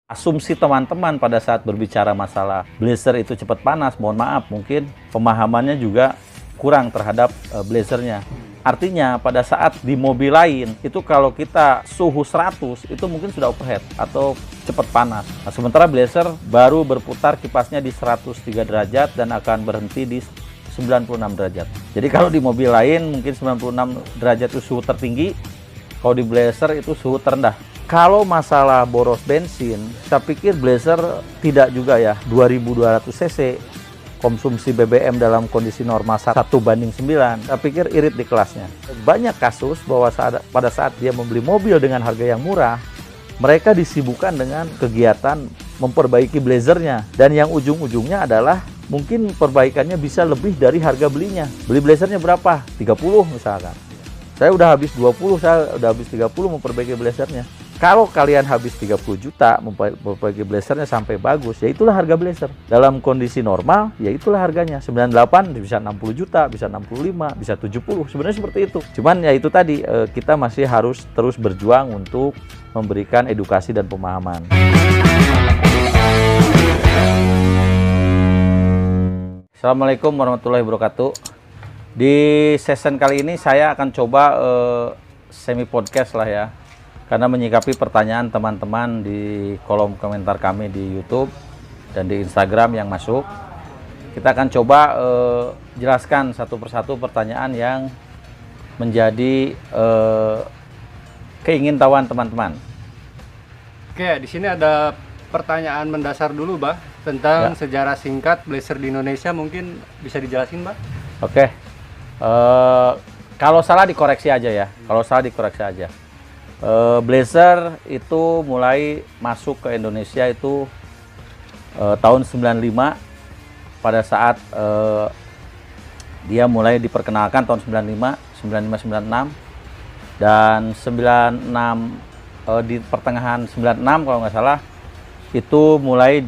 Asumsi teman-teman pada saat berbicara masalah blazer itu cepat panas, mohon maaf, mungkin pemahamannya juga kurang terhadap blazernya. Artinya pada saat di mobil lain, itu kalau kita suhu 100, itu mungkin sudah overheat atau cepat panas. Nah, sementara blazer baru berputar kipasnya di 103 derajat dan akan berhenti di 96 derajat. Jadi kalau di mobil lain mungkin 96 derajat itu suhu tertinggi, kalau di blazer itu suhu terendah. Kalau masalah boros bensin, saya pikir blazer tidak juga ya, 2200 cc, konsumsi BBM dalam kondisi normal 1:9, saya pikir irit di kelasnya. Banyak kasus bahwa pada saat dia membeli mobil dengan harga yang murah, mereka disibukkan dengan kegiatan memperbaiki blazernya. Dan yang ujung-ujungnya adalah mungkin perbaikannya bisa lebih dari harga belinya. Beli blazernya berapa? 30 misalkan. Saya udah habis 20, saya udah habis 30 memperbaiki blazernya. Kalau kalian habis 30 juta memperbaiki blazernya sampai bagus, ya itulah harga blazer. Dalam kondisi normal, ya itulah harganya. 98 bisa 60 juta, bisa 65, bisa 70. Sebenarnya seperti itu. Cuman ya itu tadi, kita masih harus terus berjuang untuk memberikan edukasi dan pemahaman. Assalamualaikum warahmatullahi wabarakatuh. Di session kali ini saya akan coba semi podcast lah ya. Karena menyikapi pertanyaan teman-teman di kolom komentar kami di YouTube dan di Instagram yang masuk, kita akan coba jelaskan satu persatu pertanyaan yang menjadi keingintahuan teman-teman. Oke, di sini ada pertanyaan mendasar dulu, Bah, tentang sejarah singkat blazer di Indonesia. Mungkin bisa dijelasin, Bah? Oke, kalau salah dikoreksi aja ya. Kalau salah dikoreksi aja. Blazer itu mulai masuk ke Indonesia itu tahun 95, pada saat dia mulai diperkenalkan tahun 95, 96, dan 96 di pertengahan 96 kalau nggak salah itu mulai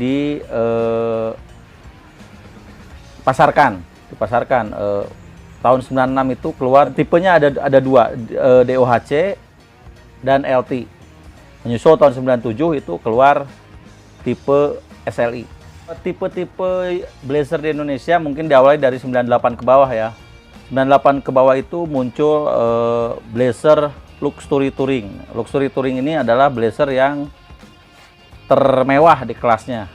dipasarkan. Tahun 96 itu keluar tipenya ada dua, DOHC dan LT. Menyusul tahun 97 itu keluar tipe SLI. Tipe-tipe blazer di Indonesia mungkin diawali dari 98 ke bawah ya. 98 ke bawah itu muncul blazer Luxury Touring. Luxury Touring ini adalah blazer yang termewah di kelasnya.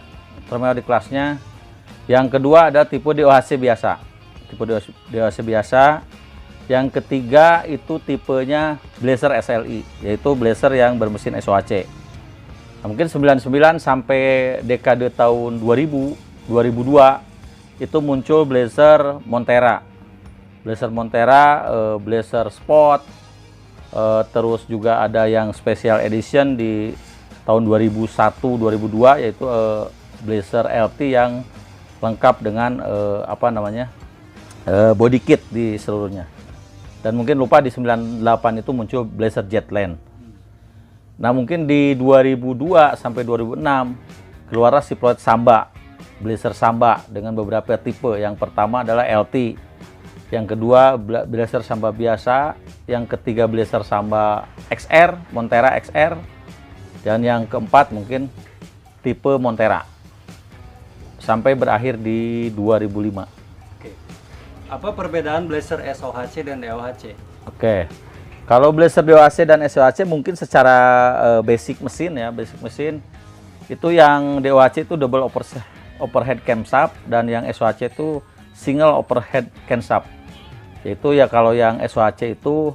Yang kedua ada tipe DOHC biasa. Tipe DOHC biasa. Yang ketiga itu tipenya blazer SLI, yaitu blazer yang bermesin SOHC. Nah, mungkin 99 sampai dekade tahun 2000, 2002 itu muncul blazer Montera. Blazer Sport, terus juga ada yang special edition di tahun 2001, 2002 yaitu blazer LT yang lengkap dengan body kit di seluruhnya. Dan mungkin lupa di 98 itu muncul blazer Jetland. Nah mungkin di 2002 sampai 2006 keluarlah Ciploid Samba, blazer Samba dengan beberapa tipe. Yang pertama adalah LT, yang kedua blazer Samba biasa, yang ketiga blazer Samba XR, Montera XR, dan yang keempat mungkin tipe Montera. Sampai berakhir di 2005. Apa perbedaan blazer SOHC dan DOHC? Oke, kalau blazer DOHC dan SOHC mungkin secara basic mesin itu yang DOHC itu double overhead camshaft dan yang SOHC itu single overhead camshaft. Yaitu ya kalau yang SOHC itu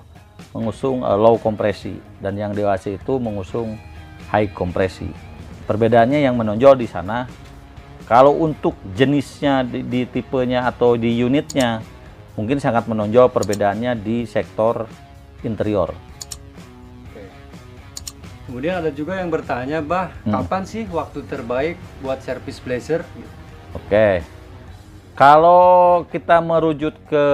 mengusung low kompresi dan yang DOHC itu mengusung high kompresi. Perbedaannya yang menonjol di sana. Kalau untuk jenisnya di tipenya atau di unitnya mungkin sangat menonjol perbedaannya di sektor interior. Oke. Kemudian ada juga yang bertanya, Bah, kapan sih waktu terbaik buat servis blazer? Oke. Kalau kita merujuk ke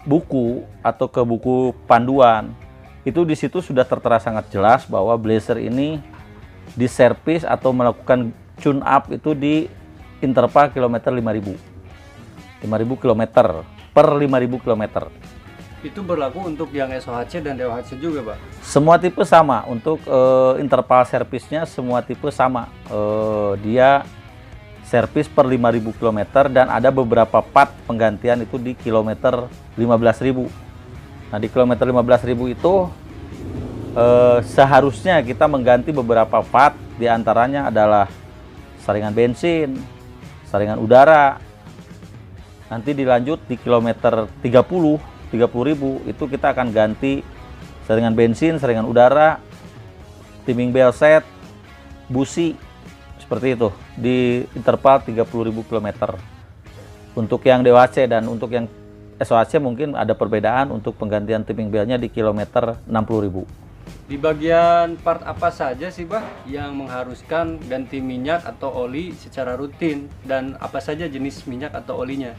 buku atau ke buku panduan, itu di situ sudah tertera sangat jelas bahwa blazer ini diservis atau melakukan tune up itu di interval kilometer 5.000 km per 5.000 km. Itu berlaku untuk yang SOHC dan DOHC juga, Pak? Semua tipe sama. Untuk interval servisnya semua tipe sama. Dia servis per 5.000 km dan ada beberapa part penggantian itu di kilometer 15.000. Nah, di kilometer 15.000 itu seharusnya kita mengganti beberapa part, diantaranya adalah saringan bensin, saringan udara. Nanti dilanjut di kilometer 30.000 itu kita akan ganti saringan bensin, saringan udara, timing bell set, busi, seperti itu di interval 30.000 km. Untuk yang DOHC dan untuk yang SOHC mungkin ada perbedaan untuk penggantian timing bellnya di kilometer 60.000. Di bagian part apa saja sih, Bah, yang mengharuskan ganti minyak atau oli secara rutin, dan apa saja jenis minyak atau olinya?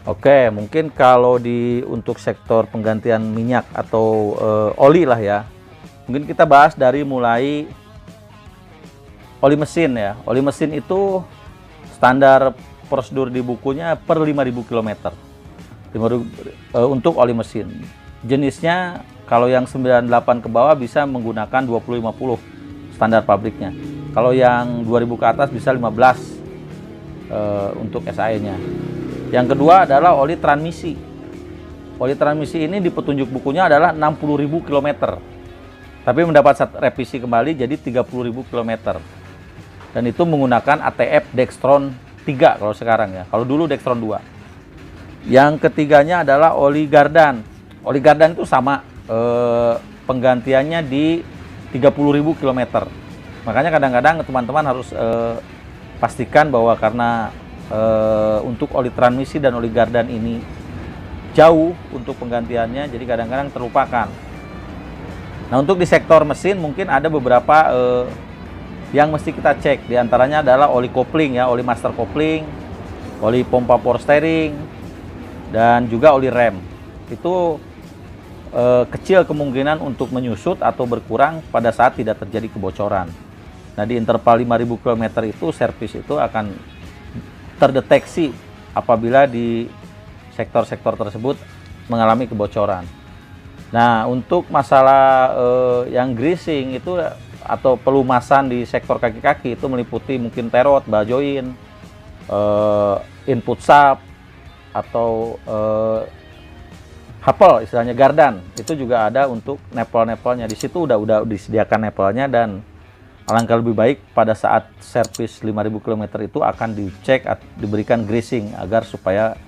Oke, mungkin kalau untuk sektor penggantian minyak atau oli lah ya, mungkin kita bahas dari mulai oli mesin ya. Oli mesin itu standar prosedur di bukunya per 5.000 km. Untuk oli mesin. Jenisnya kalau yang 98 ke bawah bisa menggunakan 2050 standar pabriknya. Kalau yang 2000 ke atas bisa 15 untuk SAE-nya. Yang kedua adalah oli transmisi. Oli transmisi ini di petunjuk bukunya adalah 60.000 km. Tapi mendapat revisi kembali jadi 30.000 km. Dan itu menggunakan ATF Dextron 3 kalau sekarang ya. Kalau dulu Dextron 2. Yang ketiganya adalah oli Gardan. Oli Gardan itu sama, penggantiannya di 30.000 km. Makanya kadang-kadang teman-teman harus pastikan bahwa karena untuk oli transmisi dan oli Gardan ini jauh untuk penggantiannya, jadi kadang-kadang terlupakan. Nah, untuk di sektor mesin mungkin ada beberapa yang mesti kita cek. Di antaranya adalah oli kopling ya, oli master kopling, oli pompa power steering, dan juga oli rem. Itu kecil kemungkinan untuk menyusut atau berkurang pada saat tidak terjadi kebocoran. Nah, di interval 5.000 km itu servis itu akan terdeteksi apabila di sektor-sektor tersebut mengalami kebocoran. Nah, untuk masalah yang greasing itu atau pelumasan di sektor kaki-kaki itu meliputi mungkin terot, ball joint, input shaft, atau hapel istilahnya Gardan. Itu juga ada untuk nepel-nepelnya. Di situ udah disediakan nepelnya, dan alangkah lebih baik pada saat servis 5.000 km itu akan dicek, diberikan greasing agar supaya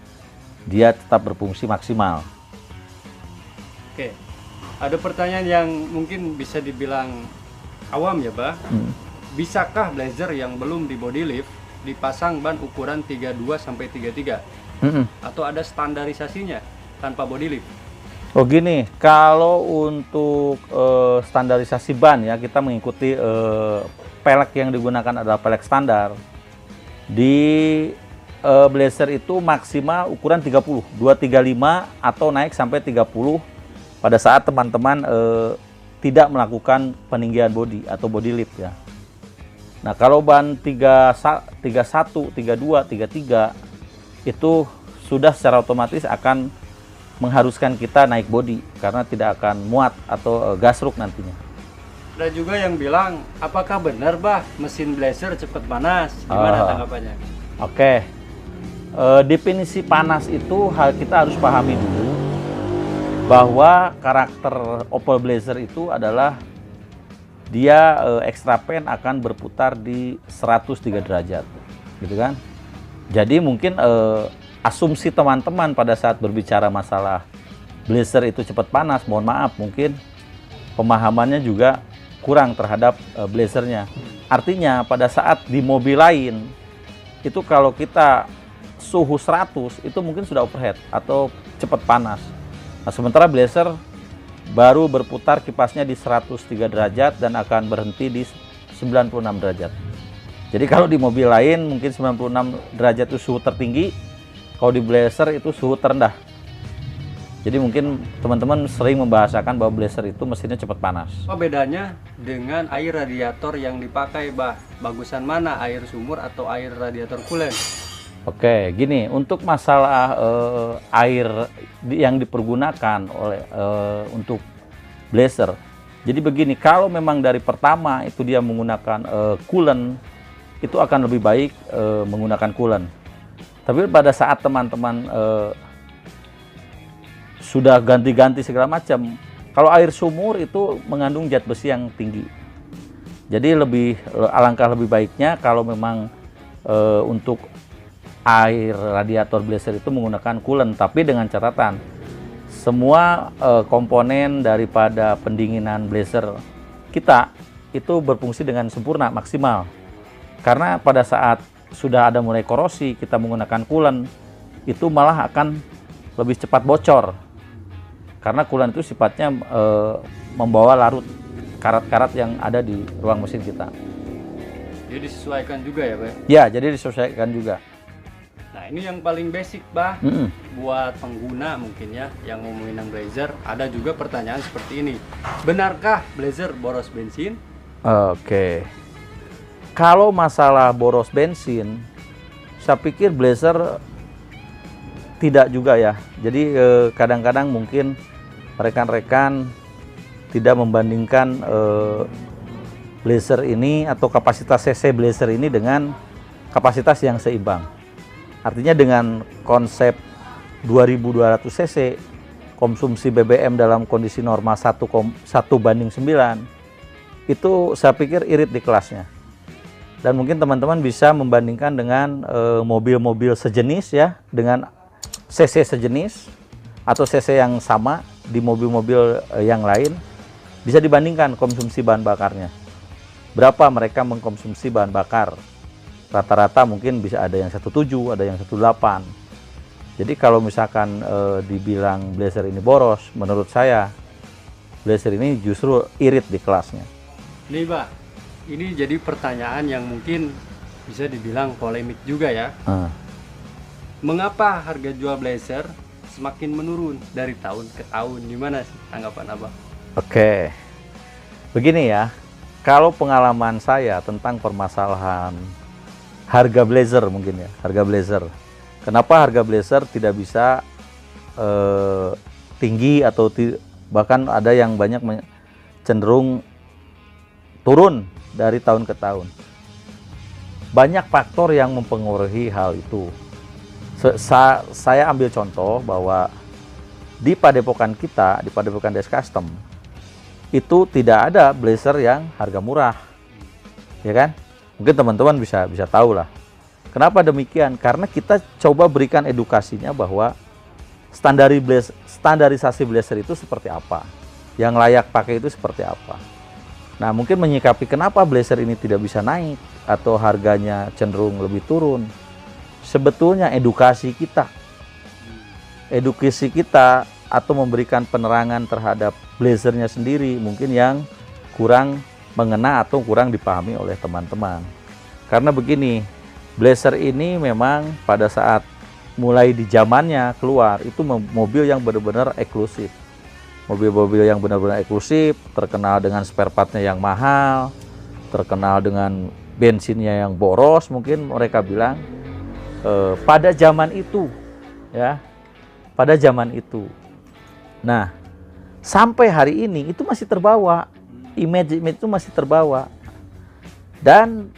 dia tetap berfungsi maksimal. Oke, ada pertanyaan yang mungkin bisa dibilang awam ya, Bah. Bisakah Blazer yang belum di body lift dipasang ban ukuran 32 sampai 33? Atau ada standarisasinya tanpa body lift? Oh gini, kalau untuk standarisasi ban ya, kita mengikuti pelek yang digunakan adalah pelek standar. Di Blazer itu maksimal ukuran 30, 235 atau naik sampai 30 pada saat teman-teman tidak melakukan peninggian bodi atau body lift ya. Nah, kalau ban 31, 32, 33 itu sudah secara otomatis akan mengharuskan kita naik bodi karena tidak akan muat atau gasruk nantinya. Ada juga yang bilang, apakah benar, Bah, mesin Blazer cepat panas? Gimana tanggapannya? Oke. Definisi panas itu kita harus pahami dulu bahwa karakter Opel Blazer itu adalah dia extra fan akan berputar di 103 derajat, gitu kan? Jadi mungkin asumsi teman-teman pada saat berbicara masalah Blazer itu cepat panas, mohon maaf, mungkin pemahamannya juga kurang terhadap Blazernya. Artinya pada saat di mobil lain itu kalau kita suhu 100 itu mungkin sudah overheat atau cepat panas. Nah, sementara Blazer baru berputar kipasnya di 103 derajat dan akan berhenti di 96 derajat. Jadi kalau di mobil lain mungkin 96 derajat itu suhu tertinggi, kalau di Blazer itu suhu terendah. Jadi mungkin teman-teman sering membahasakan bahwa Blazer itu mesinnya cepat panas. Apa bedanya dengan air radiator yang dipakai, Bah? Bagusan mana, air sumur atau air radiator coolant? Oke, gini, untuk masalah air yang dipergunakan oleh untuk blazer. Jadi begini, kalau memang dari pertama itu dia menggunakan coolant, itu akan lebih baik menggunakan coolant. Tapi pada saat teman-teman sudah ganti-ganti segala macam, kalau air sumur itu mengandung zat besi yang tinggi. Jadi alangkah lebih baiknya kalau memang untuk air radiator blazer itu menggunakan coolant, tapi dengan catatan semua komponen daripada pendinginan blazer kita itu berfungsi dengan sempurna, maksimal. Karena pada saat sudah ada mulai korosi, kita menggunakan coolant, itu malah akan lebih cepat bocor. Karena coolant itu sifatnya membawa larut karat-karat yang ada di ruang mesin kita. Jadi disesuaikan juga ya, Pak? Ya, jadi disesuaikan juga. Nah, ini yang paling basic, Bah. Buat pengguna mungkin ya, yang mau menggunakan blazer, ada juga pertanyaan seperti ini. Benarkah blazer boros bensin? Oke. Kalau masalah boros bensin, saya pikir blazer tidak juga ya. Jadi kadang-kadang mungkin rekan-rekan tidak membandingkan blazer ini atau kapasitas cc blazer ini dengan kapasitas yang seimbang. Artinya dengan konsep 2200 cc, konsumsi BBM dalam kondisi normal 1,9, itu saya pikir irit di kelasnya. Dan mungkin teman-teman bisa membandingkan dengan mobil-mobil sejenis ya, dengan cc sejenis atau cc yang sama di mobil-mobil yang lain, bisa dibandingkan konsumsi bahan bakarnya. Berapa mereka mengkonsumsi bahan bakar? Rata-rata mungkin bisa ada yang 17, ada yang 18. Jadi kalau misalkan dibilang blazer ini boros, menurut saya blazer ini justru irit di kelasnya. Nih, Pak, ini jadi pertanyaan yang mungkin bisa dibilang polemik juga ya. Mengapa harga jual blazer semakin menurun dari tahun ke tahun? Gimana sih tanggapan Abang? Oke, begini ya, kalau pengalaman saya tentang permasalahan harga blazer mungkin ya, harga blazer. Kenapa harga blazer tidak bisa tinggi atau bahkan ada yang banyak cenderung turun dari tahun ke tahun. Banyak faktor yang mempengaruhi hal itu. Saya ambil contoh bahwa di Padepokan kita, di Padepokan Desk Custom, itu tidak ada blazer yang harga murah, ya kan? Mungkin teman-teman bisa tahu lah. Kenapa demikian? Karena kita coba berikan edukasinya bahwa standarisasi blazer itu seperti apa, yang layak pakai itu seperti apa. Nah, mungkin menyikapi kenapa blazer ini tidak bisa naik atau harganya cenderung lebih turun. Sebetulnya edukasi kita atau memberikan penerangan terhadap blazernya sendiri mungkin yang kurang mengena atau kurang dipahami oleh teman-teman. Karena begini, blazer ini memang pada saat mulai di zamannya keluar itu mobil yang benar-benar eksklusif. Mobil-mobil yang benar-benar eksklusif, terkenal dengan spare partnya yang mahal, terkenal dengan bensinnya yang boros, mungkin mereka bilang pada zaman itu ya, pada zaman itu. Nah, sampai hari ini itu masih terbawa, image itu masih terbawa, dan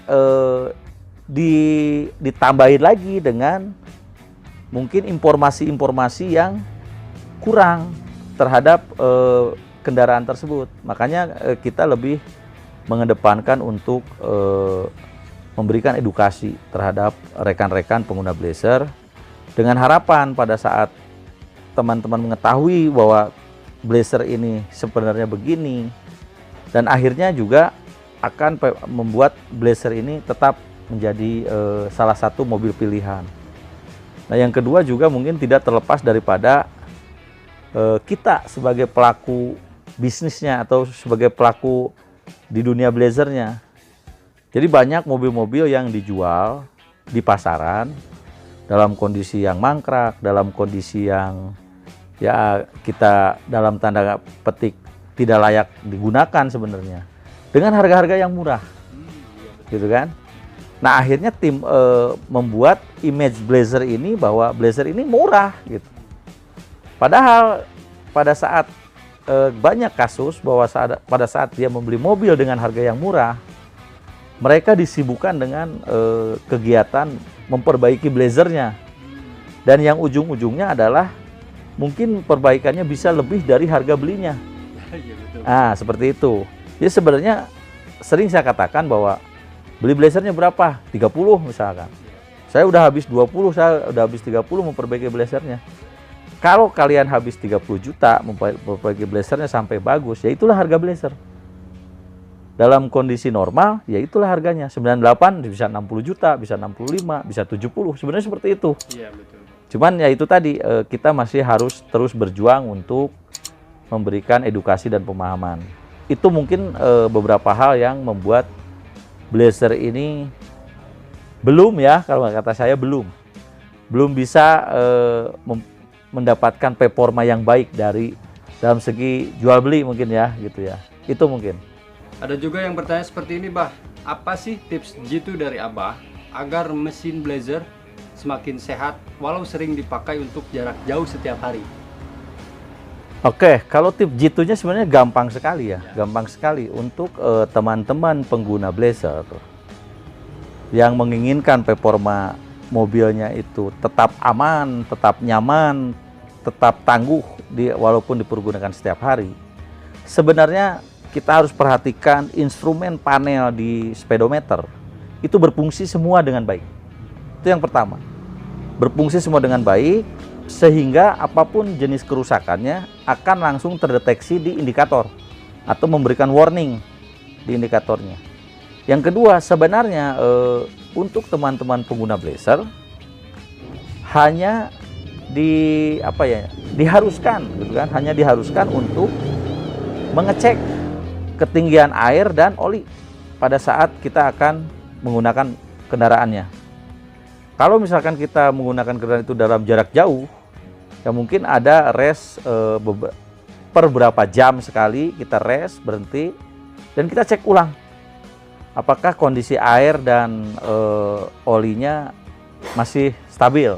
ditambahin lagi dengan mungkin informasi-informasi yang kurang terhadap kendaraan tersebut. Makanya kita lebih mengedepankan untuk memberikan edukasi terhadap rekan-rekan pengguna blazer dengan harapan pada saat teman-teman mengetahui bahwa blazer ini sebenarnya begini, dan akhirnya juga akan membuat blazer ini tetap menjadi salah satu mobil pilihan. Nah, yang kedua juga mungkin tidak terlepas daripada kita sebagai pelaku bisnisnya atau sebagai pelaku di dunia blazernya. Jadi banyak mobil-mobil yang dijual di pasaran dalam kondisi yang mangkrak, dalam kondisi yang ya kita dalam tanda petik tidak layak digunakan sebenarnya, dengan harga-harga yang murah, gitu kan? Nah, akhirnya tim membuat image Blazer ini bahwa Blazer ini murah gitu. Padahal pada saat banyak kasus bahwa pada saat dia membeli mobil dengan harga yang murah, mereka disibukkan dengan kegiatan memperbaiki Blazernya. Dan yang ujung-ujungnya adalah mungkin perbaikannya bisa lebih dari harga belinya. Iya, betul. Nah, seperti itu. Jadi sebenarnya sering saya katakan bahwa beli Blazernya berapa? 30 misalkan. Saya udah habis 20, saya udah habis 30 memperbaiki Blazernya. Kalau kalian habis 30 juta memperbaiki Blazernya sampai bagus, ya itulah harga Blazer. Dalam kondisi normal, ya itulah harganya. 98 bisa 60 juta, bisa 65, bisa 70. Sebenarnya seperti itu. Iya, betul. Cuman ya itu tadi, kita masih harus terus berjuang untuk memberikan edukasi dan pemahaman. Itu mungkin beberapa hal yang membuat Blazer ini belum, ya kalau kata saya belum bisa mendapatkan performa yang baik dari dalam segi jual beli mungkin ya gitu ya. Itu mungkin. Ada juga yang bertanya seperti ini, Bah. Apa sih tips jitu dari Abah agar mesin Blazer semakin sehat walau sering dipakai untuk jarak jauh setiap hari? Oke, kalau tip jitunya sebenarnya gampang sekali ya, gampang sekali untuk teman-teman pengguna Blazer yang menginginkan performa mobilnya itu tetap aman, tetap nyaman, tetap tangguh walaupun dipergunakan setiap hari. Sebenarnya kita harus perhatikan instrumen panel di speedometer itu berfungsi semua dengan baik. Itu yang pertama. Berfungsi semua dengan baik sehingga apapun jenis kerusakannya akan langsung terdeteksi di indikator atau memberikan warning di indikatornya. Yang kedua, sebenarnya untuk teman-teman pengguna Blazer hanya diharuskan gitu kan, hanya diharuskan untuk mengecek ketinggian air dan oli pada saat kita akan menggunakan kendaraannya. Kalau misalkan kita menggunakan kendaraan itu dalam jarak jauh, ya mungkin ada rest per berapa jam sekali kita rest, berhenti, dan kita cek ulang apakah kondisi air dan olinya masih stabil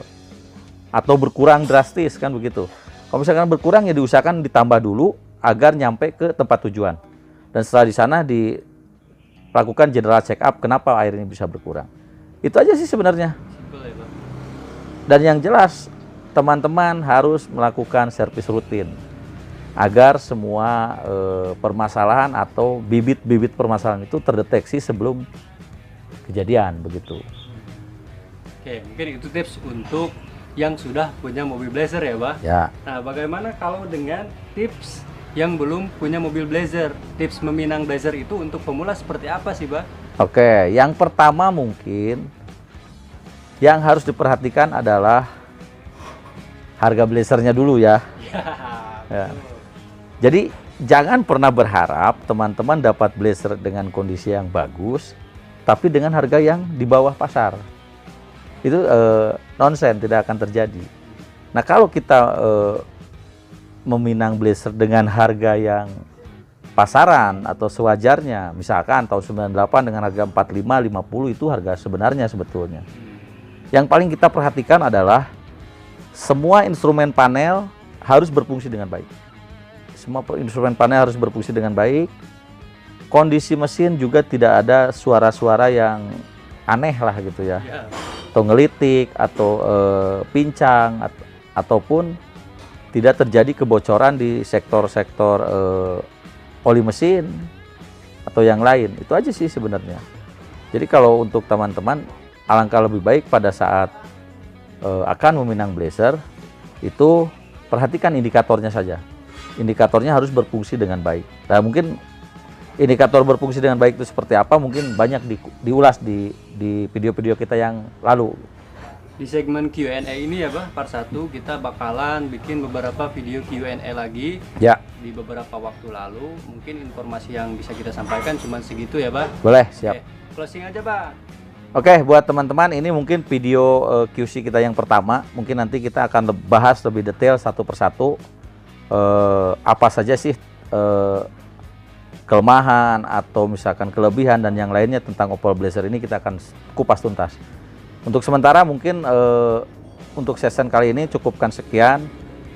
atau berkurang drastis kan begitu. Kalau misalkan berkurang ya diusahakan ditambah dulu agar nyampe ke tempat tujuan. Dan setelah di sana dilakukan general check up kenapa air ini bisa berkurang. Itu aja sih sebenarnya. Dan yang jelas teman-teman harus melakukan servis rutin agar semua permasalahan atau bibit-bibit permasalahan itu terdeteksi sebelum kejadian begitu. Oke, mungkin itu tips untuk yang sudah punya mobil Blazer ya, Bah? Ya. Nah, bagaimana kalau dengan tips yang belum punya mobil Blazer? Tips meminang Blazer itu untuk pemula seperti apa sih, Bah? Oke, yang pertama mungkin yang harus diperhatikan adalah harga Blazernya dulu ya. Ya. Jadi jangan pernah berharap teman-teman dapat Blazer dengan kondisi yang bagus, tapi dengan harga yang di bawah pasar. Itu nonsen, tidak akan terjadi. Nah, kalau kita meminang Blazer dengan harga yang pasaran atau sewajarnya, misalkan tahun 98 dengan harga 45, 50 itu harga sebenarnya sebetulnya. Yang paling kita perhatikan adalah semua instrumen panel harus berfungsi dengan baik. Semua instrumen panel harus berfungsi dengan baik. Kondisi mesin juga tidak ada suara-suara yang aneh lah gitu ya. Atau ngelitik, atau pincang, ataupun tidak terjadi kebocoran di sektor-sektor oli mesin atau yang lain. Itu aja sih sebenarnya. Jadi kalau untuk teman-teman, alangkah lebih baik pada saat akan meminang Blazer itu perhatikan indikatornya saja. Indikatornya harus berfungsi dengan baik. Nah, mungkin indikator berfungsi dengan baik itu seperti apa mungkin banyak diulas di video-video kita yang lalu. Di segmen Q&A ini ya, Bah, part 1 kita bakalan bikin beberapa video Q&A lagi. Ya. Di beberapa waktu lalu. Mungkin informasi yang bisa kita sampaikan cuma segitu ya, Bah. Boleh, siap. Oke, closing aja, Bah. Oke, buat teman-teman ini mungkin video QC kita yang pertama. Mungkin nanti kita akan bahas lebih detail satu persatu apa saja sih kelemahan atau misalkan kelebihan dan yang lainnya tentang Opel Blazer ini kita akan kupas tuntas. Untuk sementara mungkin untuk session kali ini cukupkan sekian.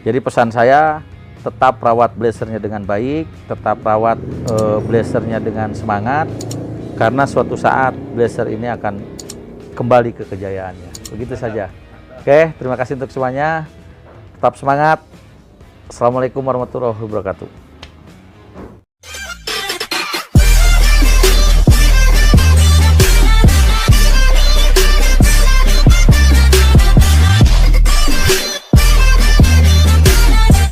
Jadi pesan saya, tetap rawat Blazernya dengan baik, tetap rawat Blazernya dengan semangat, karena suatu saat Blazer ini akan kembali ke kejayaannya. Begitu saja. Oke, terima kasih untuk semuanya. Tetap semangat. Assalamualaikum warahmatullahi wabarakatuh.